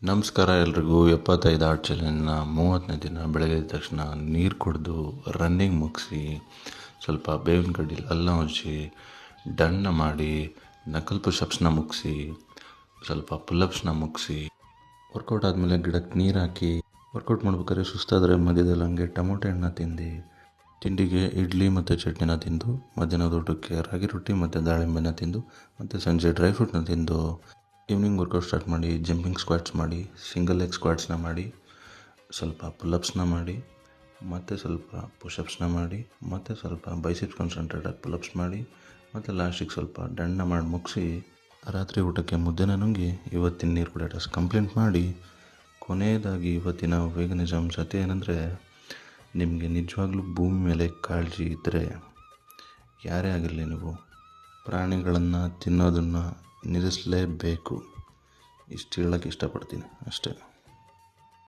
ನಮಸ್ಕಾರ ಎಲ್ರಿಗೂ. 75 ಆರ್ಟ್ ಚಾಲೆಂಜ್ನ 30ನೇ ದಿನ ಬೆಳಗ್ಗೆ ಎದ್ದ ತಕ್ಷಣ ನೀರು ಕುಡಿದು ರನ್ನಿಂಗ್ ಮುಗಿಸಿ ಸ್ವಲ್ಪ ಬೇವಿನ ಕಡ್ಡಿಲಿ ಎಲ್ಲ ಮುಚ್ಚಿ ಡನ್ನ ಮಾಡಿ ನಕಲ್ ಪುಷಪ್ಸ್ನ ಮುಗಿಸಿ ಸ್ವಲ್ಪ ಪುಲ್ಲಪ್ಸ್ನ ಮುಗಿಸಿ ವರ್ಕೌಟ್ ಆದಮೇಲೆ ಗಿಡಕ್ಕೆ ನೀರು ಹಾಕಿ ವರ್ಕೌಟ್ ಮಾಡ್ಬೇಕಾದ್ರೆ ಸುಸ್ತಾದರೆ ಮಧ್ಯದಲ್ಲಿ ಹಂಗೆ ಟೊಮೊಟೊ ಹಣ್ಣು ತಿಂಡಿಗೆ ಇಡ್ಲಿ ಮತ್ತು ಚಟ್ನಿನ ತಿಂದು ಮಧ್ಯಾಹ್ನದ ಊಟಕ್ಕೆ ರಾಗಿ ರೊಟ್ಟಿ ಮತ್ತು ದಾಳಿಂಬೆನ ತಿಂದು ಮತ್ತು ಸಂಜೆ ಡ್ರೈ ಫ್ರೂಟ್ನ ತಿಂದು ಈವ್ನಿಂಗ್ ವರ್ಕೌಟ್ ಸ್ಟಾರ್ಟ್ ಮಾಡಿ ಜಂಪಿಂಗ್ ಸ್ಕ್ವಾಟ್ಸ್ ಮಾಡಿ ಸಿಂಗಲ್ ಲೆಗ್ ಸ್ಕ್ವಾಟ್ಸ್ನ ಮಾಡಿ ಸ್ವಲ್ಪ ಪುಲ್ಲಪ್ಸ್ನ ಮಾಡಿ ಮತ್ತು ಸ್ವಲ್ಪ ಪುಷಪ್ಸ್ನ ಮಾಡಿ ಮತ್ತು ಸ್ವಲ್ಪ ಬೈಸಿಪ್ಸ್ ಕಾನ್ಸಂಟ್ರೇಟೆಡ್ ಪುಲ್ಲಪ್ಸ್ ಮಾಡಿ ಮತ್ತು ಲಾಸ್ಟಿಗೆ ಸ್ವಲ್ಪ ಡಣ್ಣ ಮಾಡಿ ಮುಗಿಸಿ ರಾತ್ರಿ ಊಟಕ್ಕೆ ಮುದ್ದೆನ ನುಂಗಿ ಇವತ್ತಿನ ನೀರು ಕುಡಿಯೋ ಟಾಸ್ಕ್ ಕಂಪ್ಲೀಟ್ ಮಾಡಿ ಕೊನೆಯದಾಗಿ ಇವತ್ತಿನ ವೇಗನಿಜಾಂಶತೆ ಏನಂದರೆ ನಿಮಗೆ ನಿಜವಾಗ್ಲೂ ಭೂಮಿ ಮೇಲೆ ಕಾಳಜಿ ಇದ್ದರೆ ಯಾರೇ ಆಗಿರಲಿ ನೀವು ಪ್ರಾಣಿಗಳನ್ನು ತಿನ್ನೋದನ್ನು ನಿಲ್ಲಿಸಲೇಬೇಕು. ಇಷ್ಟು ಹೇಳೋಕ್ಕೆ ಇಷ್ಟಪಡ್ತೀನಿ ಅಷ್ಟೇ.